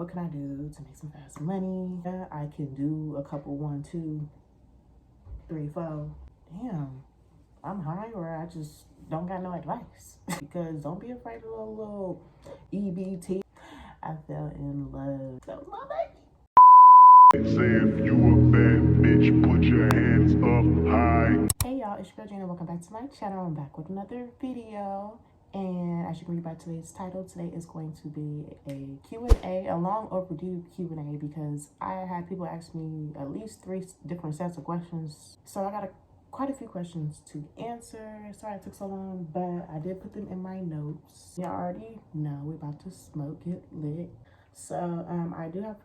What can I do to make some fast money? Yeah, I can do a couple 1, 2, 3, 4. Damn, I'm high or I just don't got no advice. Because don't be afraid of a little EBT. I fell in love. That was my baby. Saying you a bad bitch, put your hands up high. Hey y'all, it's your girl Gina. Welcome back to my channel. I'm back with another video. And as you can read by today's title, today is going to be a Q&A, a long overdue Q&A, because I had people ask me at least 3 different sets of questions. So I got quite a few questions to answer. Sorry it took so long, but I did put them in my notes. You already know we're about to smoke, get lit. So I do have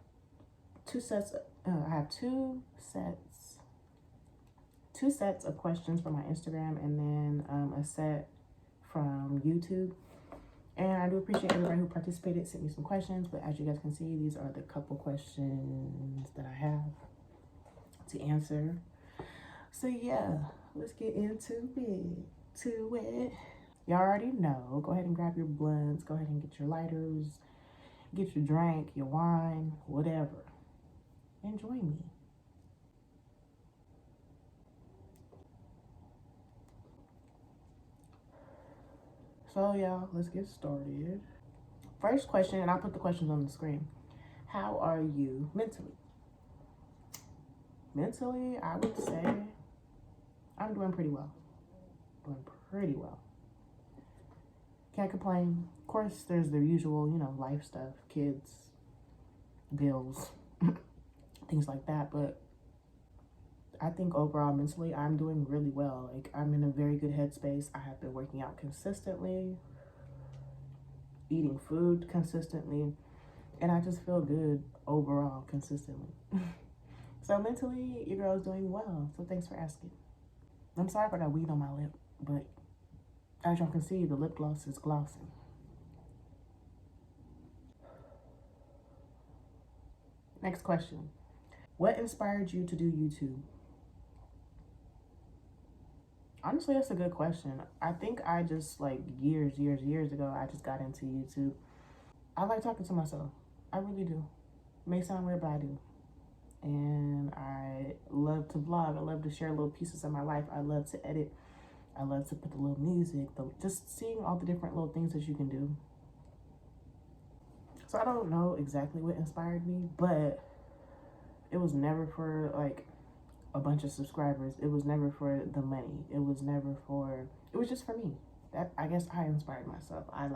2 sets. I have two sets of questions from my Instagram, and then a set from YouTube. And I do appreciate everybody who participated, sent me some questions, but as you guys can see, these are the couple questions that I have to answer. So yeah, let's get into it. Y'all already know, go ahead and grab your blunts, go ahead and get your lighters, get your drink, your wine, whatever. Enjoy me. So y'all, let's get started. First question, and I'll put the questions on the screen. How are you mentally? Mentally, I would say I'm doing pretty well. Can't complain. Of course, there's the usual, life stuff, kids, bills, things like that. But I think overall, mentally, I'm doing really well. Like, I'm in a very good headspace. I have been working out consistently, eating food consistently, and I just feel good overall consistently. So mentally, your girl's doing well. So thanks for asking. I'm sorry if I got weed on my lip, but as y'all can see, the lip gloss is glossy. Next question. What inspired you to do YouTube? Honestly, that's a good question. I think I just, years ago, I just got into YouTube. I like talking to myself. I really do. It may sound weird, but I do. And I love to vlog. I love to share little pieces of my life. I love to edit. I love to put the little music, just seeing all the different little things that you can do. So I don't know exactly what inspired me, but it was never for a bunch of subscribers. It was never for the money. It was just for me. I guess I inspired myself. I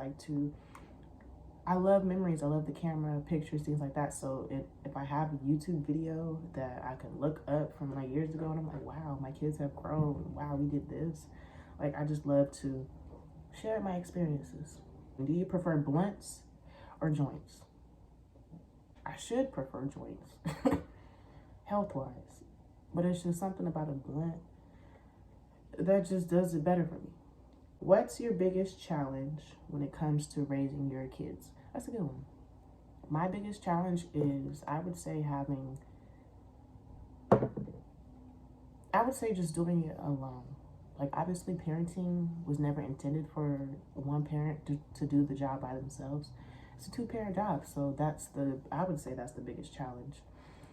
love memories. I love the camera, pictures, things like that. So if I have a YouTube video that I can look up from years ago and I'm like, wow, my kids have grown. Wow, we did this. I just love to share my experiences. Do you prefer blunts or joints? I should prefer joints, health-wise. But it's just something about a blunt that just does it better for me. What's your biggest challenge when it comes to raising your kids? That's a good one. My biggest challenge is, I would say just doing it alone. Obviously, parenting was never intended for one parent to do the job by themselves. It's a 2-parent job, so I would say that's the biggest challenge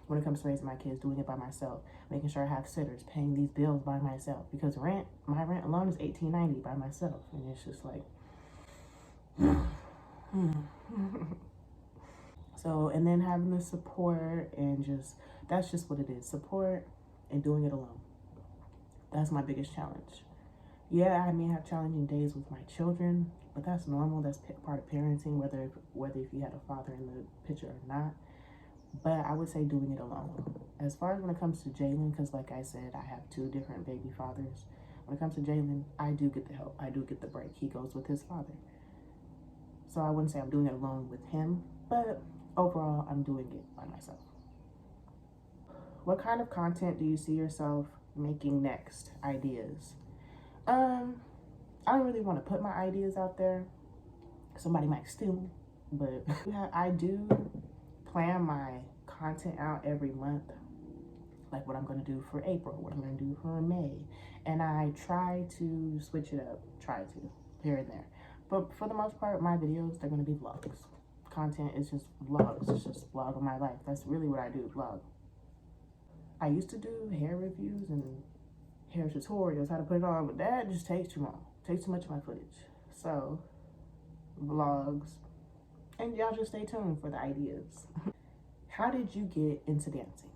when it comes to raising my kids, doing it by myself, making sure I have sitters, paying these bills by myself, because my rent alone is $18.90 by myself, and it's just so, and then having the support, and that's just what it is, support and doing it alone. That's my biggest challenge. Yeah, I may have challenging days with my children, but that's normal. That's part of parenting, whether if you had a father in the picture or not. But I would say doing it alone. As far as when it comes to Jalen, because like I said, I have 2 different baby fathers. When it comes to Jalen, I do get the help. I do get the break. He goes with his father. So I wouldn't say I'm doing it alone with him, but overall, I'm doing it by myself. What kind of content do you see yourself making next? Ideas? I don't really want to put my ideas out there. Somebody might steal them, but I do plan my content out every month, like what I'm going to do for April, what I'm going to do for May, and I try to switch it up, here and there. But for the most part, my videos, they're going to be vlogs, content is just vlogs. It's just vlog of my life. That's really what I do, vlog. I used to do hair reviews and hair tutorials, how to put it on, but that just takes too long. Takes too much of my footage. So, vlogs. And y'all just stay tuned for the ideas. How did you get into dancing?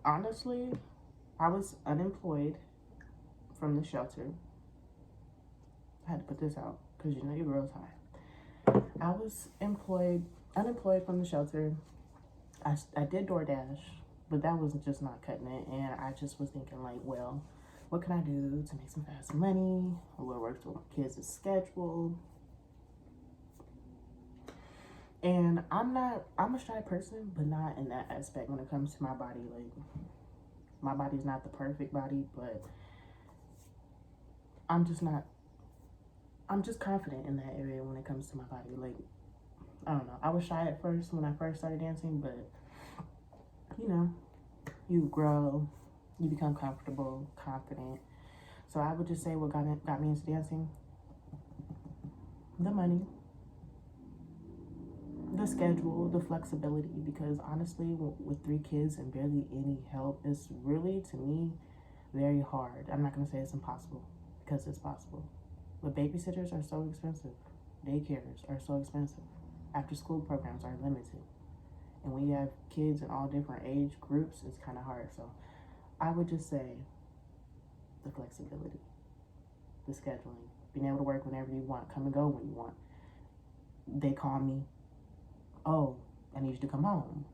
Honestly, I was unemployed from the shelter. I had to put this out because you know your girl's high. I was unemployed from the shelter. I did DoorDash, but that was just not cutting it. And I just was thinking like, well, what can I do to make some fast money? What works with my kids' schedule? And I'm a shy person, but not in that aspect when it comes to my body. Like, my body's not the perfect body, but I'm just confident in that area when it comes to my body. Like, I don't know. I was shy at first when I first started dancing, but you know, you grow, you become comfortable, confident. So I would just say what got me into dancing: the money, the schedule, the flexibility. Because honestly, with 3 kids and barely any help, it's really, to me, very hard. I'm not going to say it's impossible, because it's possible. But babysitters are so expensive. Daycares are so expensive. After school programs are limited. And when you have kids in all different age groups, it's kind of hard. So I would just say the flexibility, the scheduling, being able to work whenever you want, come and go when you want. They call me, oh, I need you to come home.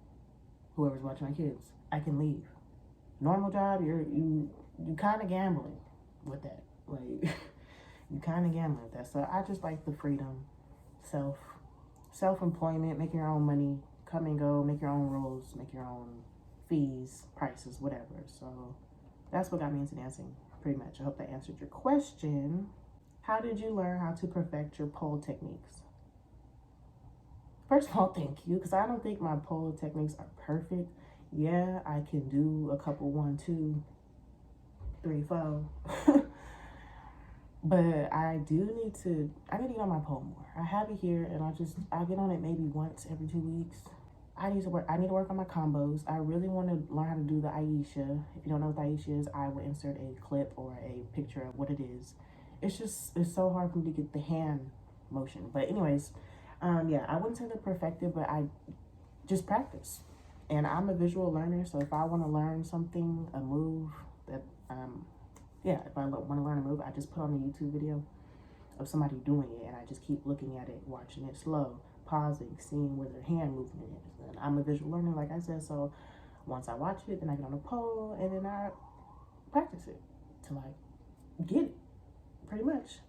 Whoever's watching my kids, I can leave. Normal job, you kind of gambling with that. Like, you kind of gambling with that. So I just like the freedom, self-employment, making your own money, come and go, make your own rules, make your own fees, prices, whatever. So that's what got me into dancing, pretty much. I hope that answered your question. How did you learn how to perfect your pole techniques? First of all, thank you, because I don't think my pole techniques are perfect. Yeah, I can do a couple 1, 2, 3, 4. But I need to get on my pole more. I have it here, and I get on it maybe once every 2 weeks. I need to work on my combos. I really want to learn how to do the Aisha. If you don't know what the Aisha is, I will insert a clip or a picture of what it is. It's so hard for me to get the hand motion. But anyways, yeah, I wouldn't say they're perfected, but I just practice. And I'm a visual learner, so if I want to learn something, a move that, if I want to learn a move, I just put on a YouTube video of somebody doing it, and I just keep looking at it, watching it slow, pausing, seeing where their hand movement is. And I'm a visual learner, like I said, so once I watch it, then I get on the pole, and then I practice it to like get it, pretty much.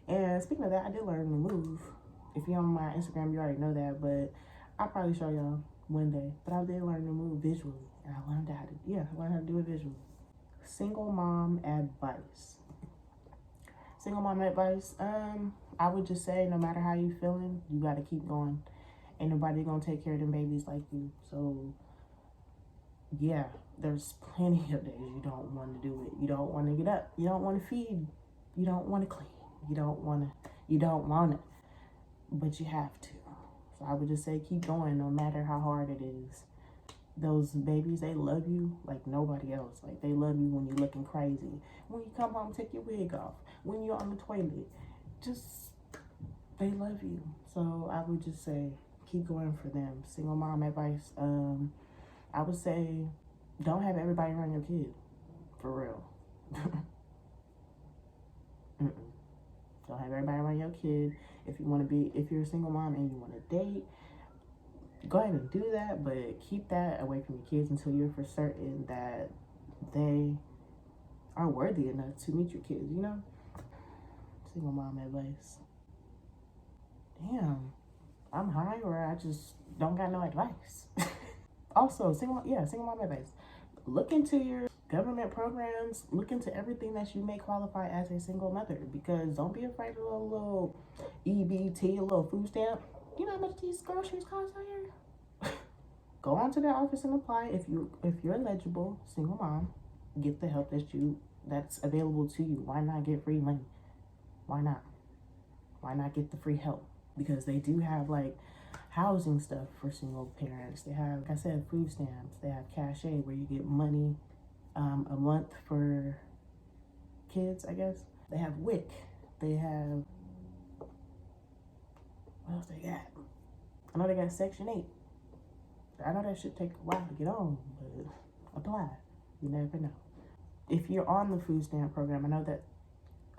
And speaking of that, I did learn the move. If you're on my Instagram, you already know that, but I'll probably show y'all one day. But I did learn the move visually, and I learned how to do it visually. Single mom advice. Single mom advice, I would just say, no matter how you feeling, you gotta keep going. Ain't nobody gonna take care of them babies like you. So yeah, there's plenty of days you don't want to do it. You don't want to get up. You don't want to feed. You don't want to clean. You don't want it, but you have to. So I would just say keep going, no matter how hard it is. Those babies, they love you like nobody else. Like, they love you when you're looking crazy. When you come home, take your wig off. When you're on the toilet, they love you. So I would just say keep going for them. Single mom advice. I would say don't have everybody around your kid, for real. Don't have everybody around your kid. If you're a single mom and you want to date, go ahead and do that, but keep that away from your kids until you're for certain that they are worthy enough to meet your kids, you know? Single mom advice. Damn, I'm high, or I just don't got no advice. Also, single mom advice. Look into your government programs. Look into everything that you may qualify as a single mother, because don't be afraid of a little EBT, a little food stamp. You know how much these groceries cost out here? Go on to their office and apply. If you're eligible, single mom, get the help that's available to you. Why not get free money? Why not? Why not get the free help? because they do have like housing stuff for single parents. They have, like I said, food stamps. They have cachet where you get money a month for kids, I guess. They have Wick. They have, what else they got? I know they got Section 8. I know that should take a while to get on, but apply. You never know. If you're on the food stamp program, I know that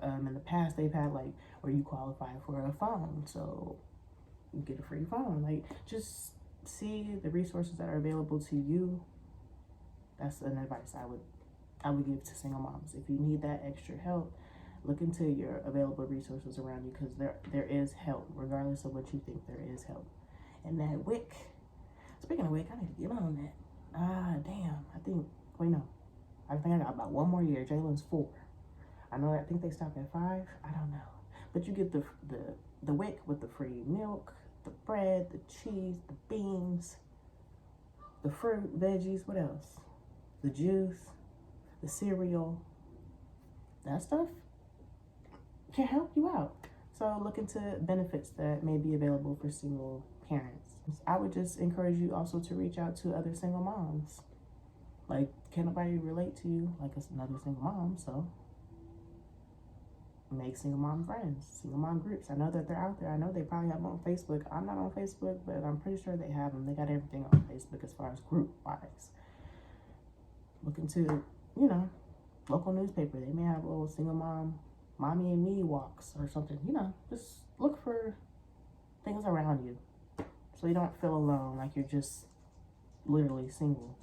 in the past they've had like where you qualify for a phone, so you get a free phone. Like, just see the resources that are available to you. That's an advice I would give to single moms. If you need that extra help, look into your available resources around you, because there is help, regardless of what you think. There is help. And that Wick, speaking of Wick, I need to get on that. Damn, I think I got about one more year. Jalen's 4. I think they stop at 5. I don't know. But you get the Wick with the free milk, the bread, the cheese, the beans, the fruit, veggies, what else? The juice, the cereal. That stuff can help you out. So look into benefits that may be available for single parents. I would just encourage you also to reach out to other single moms. Like, can nobody relate to you like another single mom? So make single mom friends, single mom groups. I know that they're out there. I know they probably have them on Facebook. I'm not on Facebook, but I'm pretty sure they have them. They got everything on Facebook as far as group wise. Look into, local newspaper. They may have a little single mommy and me walks or something. Just look for things around you so you don't feel alone, like you're just literally single.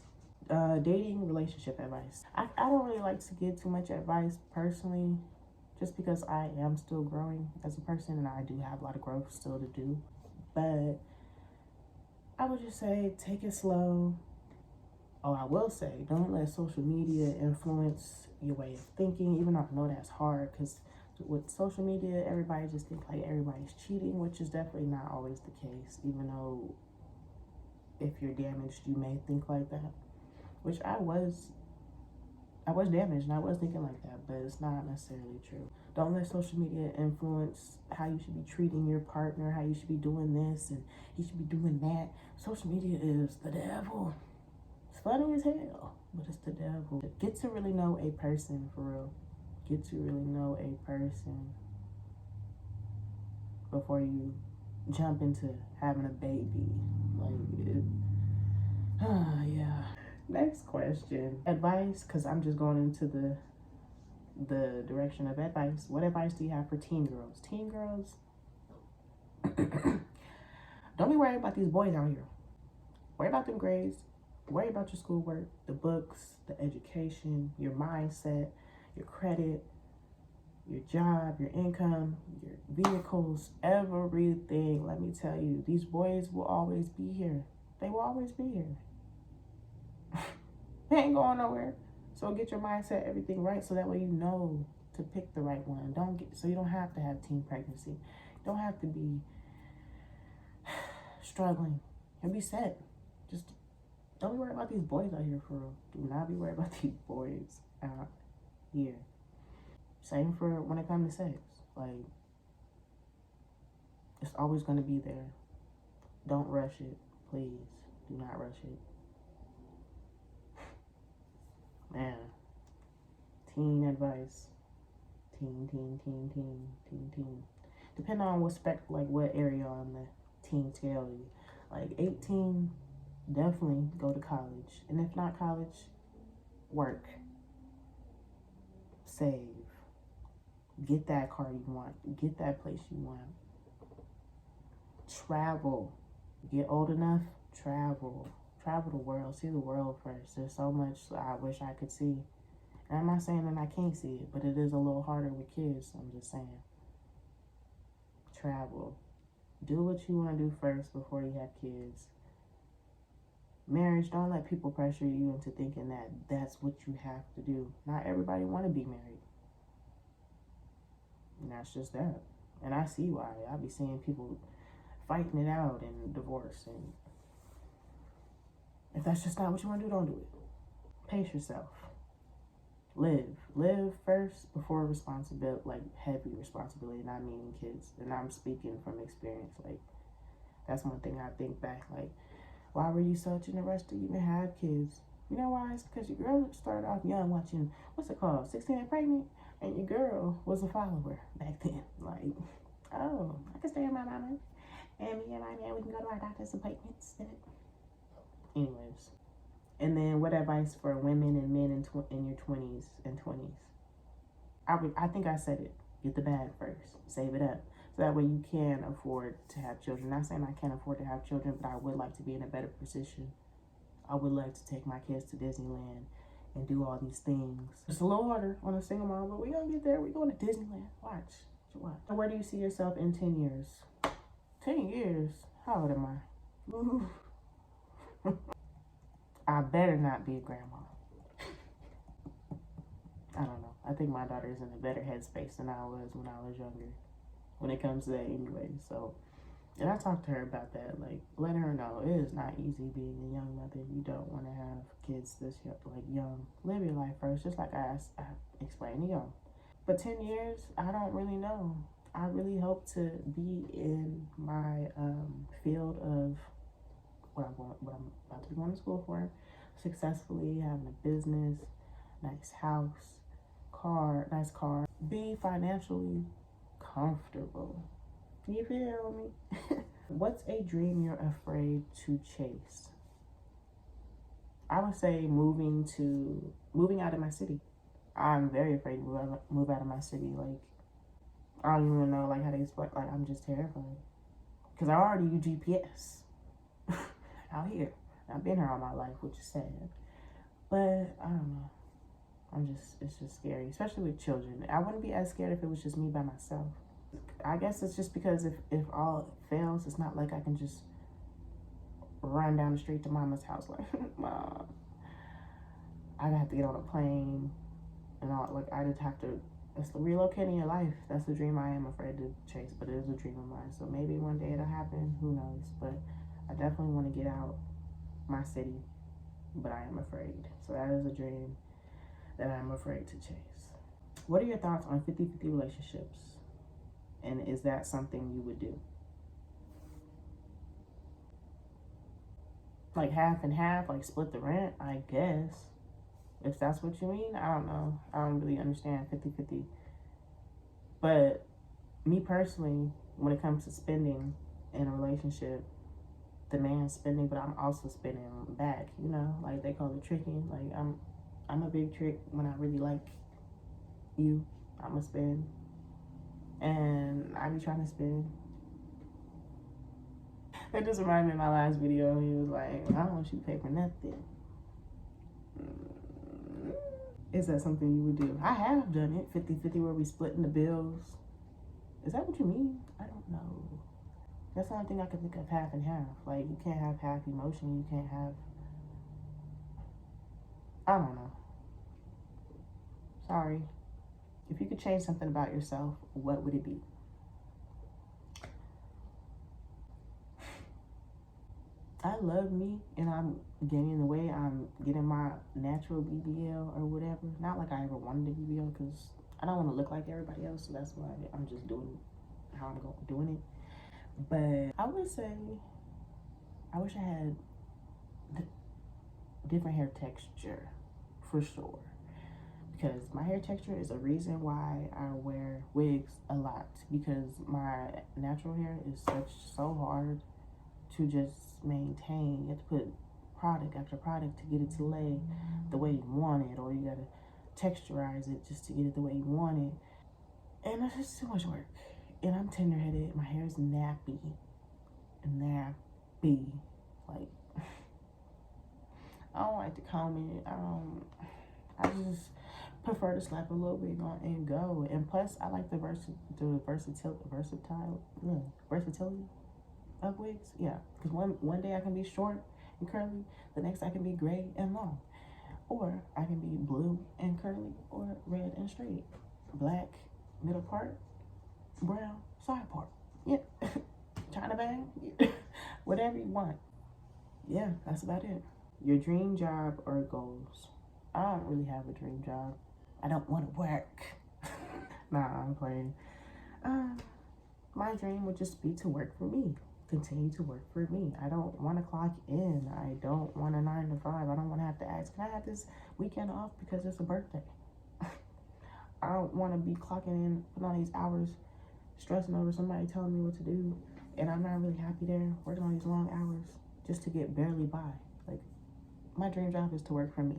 Dating, relationship advice. I don't really like to give too much advice personally, just because I am still growing as a person and I do have a lot of growth still to do. But I would just say, take it slow. Oh, I will say, don't let social media influence your way of thinking, even though I know that's hard, because with social media, everybody just thinks like everybody's cheating, which is definitely not always the case, even though if you're damaged, you may think like that, which I was damaged and I was thinking like that, but it's not necessarily true. Don't let social media influence how you should be treating your partner, how you should be doing this and he should be doing that. Social media is the devil. It's funny as hell, but it's the devil. Get to really know a person, for real. Get to really know a person before you jump into having a baby. Yeah. Next question. Advice, because I'm just going into the direction of advice. What advice do you have for teen girls? Teen girls, don't be worried about these boys out here. Worry about them grades. Worry about your schoolwork, the books, the education, your mindset, your credit, your job, your income, your vehicles, everything. Let me tell you, these boys will always be here. They will always be here. They ain't going nowhere. So get your mindset, everything right, so that way you know to pick the right one. So you don't have to have teen pregnancy. You don't have to be struggling. You'll be set. Just don't be worried about these boys out here, for real. Do not be worried about these boys out here. Same for when it comes to sex. Like, it's always going to be there. Don't rush it, please. Do not rush it. Man, teen advice. Teen. Depending on what area on the teen scale you. Like 18, definitely go to college. And if not college, work. Save. Get that car you want. Get that place you want. Travel. Get old enough, travel. Travel the world. See the world first. There's so much I wish I could see. And I'm not saying that I can't see it, but it is a little harder with kids. So I'm just saying. Travel. Do what you want to do first before you have kids. Marriage, don't let people pressure you into thinking that that's what you have to do. Not everybody want to be married. And that's just that. And I see why. I be seeing people fighting it out and divorce. And if that's just not what you want to do, don't do it. Pace yourself. Live first before responsibility, like heavy responsibility, not meaning kids. And I'm speaking from experience. Like, that's one thing I think back, like, why were you such in a rush to even have kids? You know why? It's because your girl started off young watching, what's it called, 16 and Pregnant? And your girl was a follower back then. Like, oh, I can stay with my mama. And me and my man, we can go to our doctor's appointments. Anyways. And then what advice for women and men in your 20s and 20s? I think I said it. Get the bag first. Save it up. So that way you can afford to have children. Not saying I can't afford to have children, but I would like to be in a better position. I would like to take my kids to Disneyland and do all these things. It's a little harder on a single mom, but we're going to get there. We're going to Disneyland. Watch. Where do you see yourself in 10 years? 10 years? How old am I? I better not be a grandma. I don't know. I think my daughter is in a better headspace than I was when I was younger. When it comes to that anyway. So, and I talked to her about that. Like, letting her know it is not easy being a young mother. You don't want to have kids this young. Live your life first, just like I explained to y'all. But 10 years, I don't really know. I really hope to be in my field of what I'm about to be going to school for, successfully having a business, nice house, nice car, be financially comfortable. You feel me? What's a dream you're afraid to chase? I would say moving out of my city. I'm very afraid to move out of my city. Like, I don't even know how to explain. Like, I'm just terrified because I already use GPS out here. I've been here all my life, which is sad. But I don't know. It's just scary, especially with children. I wouldn't be as scared if it was just me by myself. I guess it's just because if all fails, it's not like I can just run down the street to mama's house like, Mom. I have to get on a plane and all. Like, I just have to. It's relocating your life. That's a dream I am afraid to chase, but it is a dream of mine. So maybe one day it'll happen. Who knows? But I definitely want to get out my city, but I am afraid. So that is a dream that I'm afraid to chase. What are your thoughts on 50-50 relationships? And is that something you would do? Like half and half, like split the rent, I guess. If that's what you mean, I don't know. I don't really understand 50-50. But me personally, when it comes to spending in a relationship, the man's spending, but I'm also spending back, you know? Like, they call it tricking. Like, I'm a big trick when I really like you. I'ma spend. And I be trying to spend. That just reminded me of my last video. He was like, I don't want you to pay for nothing. Is that something you would do? I have done it, 50-50, where we splitting the bills. Is that what you mean? I don't know. That's the only thing I can think of, half and half. Like, you can't have half emotion. You can't have... I don't know. Sorry. If you could change something about yourself, what would it be? I love me, and I'm gaining the weight. I'm getting my natural BBL or whatever. Not like I ever wanted a BBL, because I don't want to look like everybody else, so that's why I'm just doing how I'm doing it. But I would say, I wish I had different hair texture, for sure. Because my hair texture is a reason why I wear wigs a lot. Because my natural hair is so hard to just maintain. You have to put product after product to get it to lay the way you want it, or you gotta texturize it just to get it the way you want it. And it's just too much work. And I'm tender-headed. My hair is nappy. Like, I don't like to comb it. I just prefer to slap a little wig on and go. And plus, I like the versatility of wigs. Yeah, because one day I can be short and curly, the next I can be gray and long, or I can be blue and curly, or red and straight, black middle part, brown side part. Yeah, China bang, whatever you want. Yeah, that's about it. Your dream job or goals? I don't really have a dream job. I don't want to work. Nah, I'm playing. My dream would just be to work for me. Continue to work for me. I don't want to clock in. I don't want a 9 to 5. I don't want to have to ask, can I have this weekend off because it's a birthday? I don't want to be clocking in, putting all these hours, stressing over somebody telling me what to do, and I'm not really happy there, working all these long hours just to get barely by. Like, my dream job is to work for me.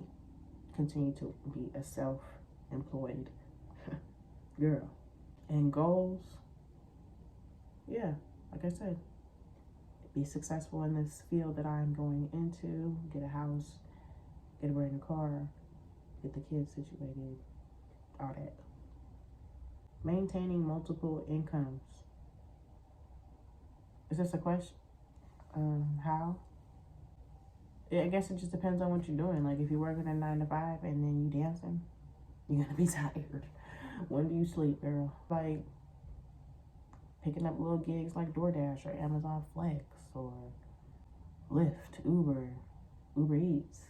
Continue to be a self-employed girl. And goals, yeah, like I said, be successful in this field that I'm going into, get a house, get a brand new car, get the kids situated, all that. Maintaining multiple incomes. Is this a question? How? I guess it just depends on what you're doing. Like, if you're working a 9 to 5 and then you dancing, you're gonna be tired. When do you sleep, girl? Like, picking up little gigs like DoorDash or Amazon Flex or Lyft, Uber Eats,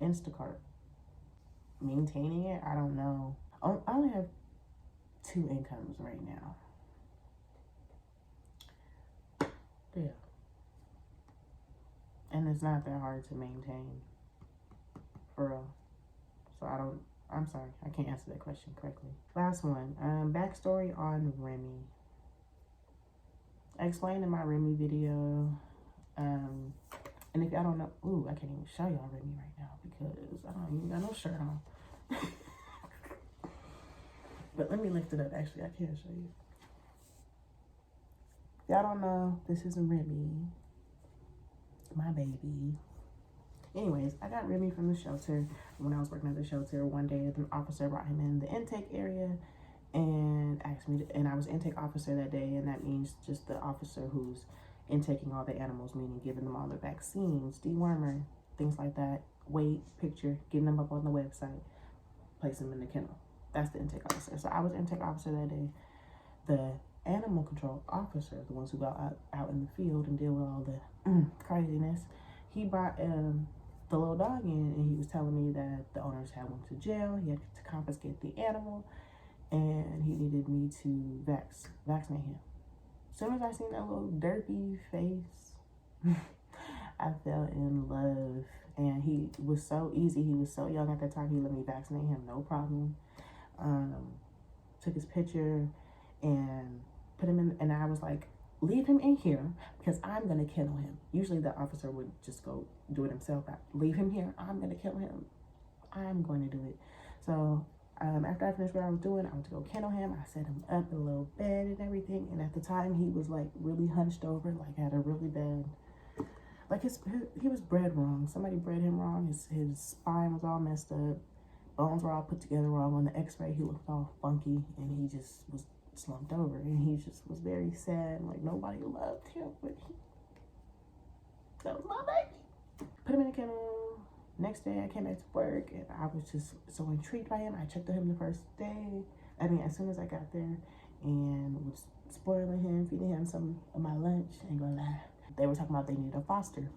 Instacart. Maintaining it, I don't know. I only have 2 incomes right now. Yeah. And it's not that hard to maintain, for real. So I'm sorry, I can't answer that question correctly. Last one, backstory on Remy. I explained in my Remy video, and if y'all don't know, I can't even show y'all Remy right now because I don't even got no shirt on. But let me lift it up. Actually, I can show you. Y'all don't know, this is Remy, my baby. Anyways, I got Remy from the shelter. When I was working at the shelter, one day an officer brought him in the intake area and asked me to, and I was intake officer that day, and that means just the officer who's intaking all the animals, meaning giving them all their vaccines, dewormer, things like that, weight, picture, getting them up on the website, place them in the kennel. That's the intake officer. So I was intake officer that day. The animal control officer, the ones who go out in the field and deal with all the craziness, he brought the little dog in, and he was telling me that the owners had went to jail. He had to confiscate the animal, and he needed me to vaccinate him. As soon as I seen that little derpy face, I fell in love. And he was so easy. He was so young at that time. He let me vaccinate him, no problem. Took his picture and put him in, and I was like, leave him in here because I'm gonna kennel him. Usually the officer would just go do it himself. Leave him here, I'm gonna kill him. I'm going to do it. So after I finished what I was doing, I went to go kennel him. I set him up in a little bed and everything. And at the time, he was like really hunched over, like had a really bad, like he was bred wrong. Somebody bred him wrong. His spine was all messed up. Bones were all put together wrong. On the x-ray, he looked all funky, and he just was slumped over, and he just was very sad. Like, nobody loved him, but that was my baby. Put him in a kennel. Next day, I came back to work, and I was just so intrigued by him. I checked on him the first day. I mean, as soon as I got there, and was spoiling him, feeding him some of my lunch, ain't gonna lie. They were talking about they needed a foster.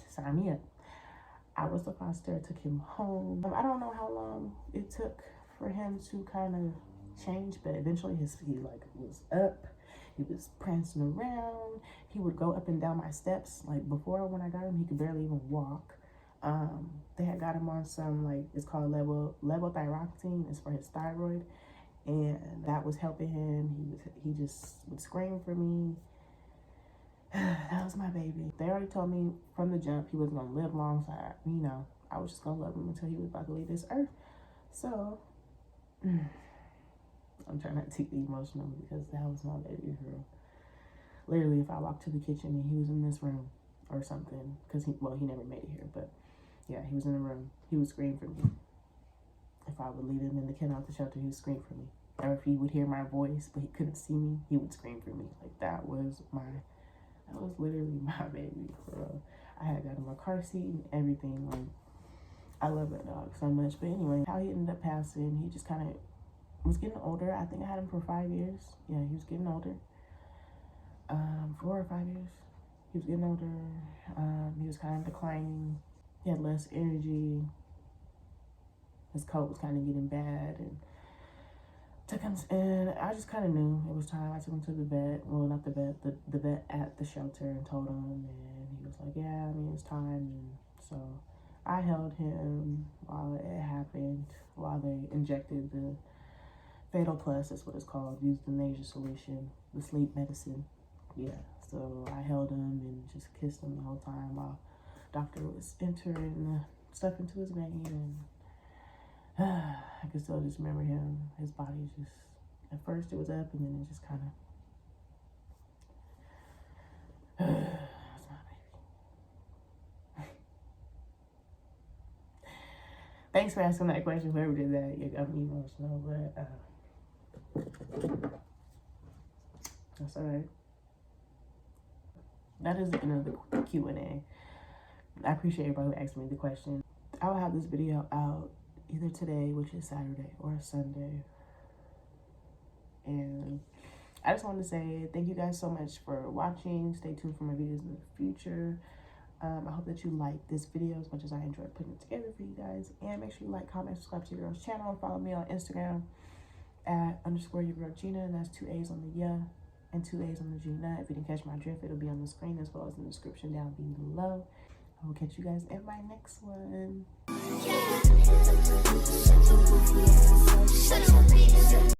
Sign me up. I was the foster, took him home. I don't know how long it took for him to kind of change, but eventually he like was up. He was prancing around. He would go up and down my steps. Like, before, when I got him, he could barely even walk. They had got him on some, like, it's called levothyroxine. It's for his thyroid, and that was helping him. He just would scream for me. That was my baby. They already told me from the jump he was gonna live long, so I was just gonna love him until he was about to leave this earth. So I'm trying not to be emotional because that was my baby girl. Literally, if I walked to the kitchen and he was in this room or something, because he never made it here, but yeah, he was in the room, he would scream for me. If I would leave him in the kennel at the shelter, he would scream for me. Or if he would hear my voice but he couldn't see me, he would scream for me. Like, that was literally my baby, for real. I had got him a car seat and everything. Like, I love that dog so much. But anyway, how he ended up passing, he just kind of was getting older. I think I had him for 5 years. Yeah, he was getting older. 4 or 5 years. He was getting older. He was kind of declining. He had less energy. his coat was kind of getting bad, and took him, and I just kind of knew it was time. I took him to the vet. Well, not the vet, the vet at the shelter, and told him, and he was like, yeah, I mean, it's time. And so I held him while it happened, while they injected the Fatal Plus, that's what it's called, euthanasia solution, the sleep medicine. Yeah, so I held him and just kissed him the whole time while doctor was entering stuff into his vein. And I can still just remember him. His body just, at first it was up, and then it just kind of, that's my baby. Thanks for asking that question, whoever did that. You got me emotional, but that's all right. That is the end of the Q&A. I appreciate everybody who asked me the question. I will have this video out either today, which is Saturday, or Sunday. And I just wanted to say thank you guys so much for watching. Stay tuned for my videos in the future. I hope that you like this video as much as I enjoyed putting it together for you guys. And make sure you like, comment, subscribe to your girl's channel, and follow me on Instagram at _YaGirlGina, and that's 2 A's on the ya and 2 A's on the Gina. If you didn't catch my drift, it'll be on the screen as well as in the description down below. I will catch you guys in my next one.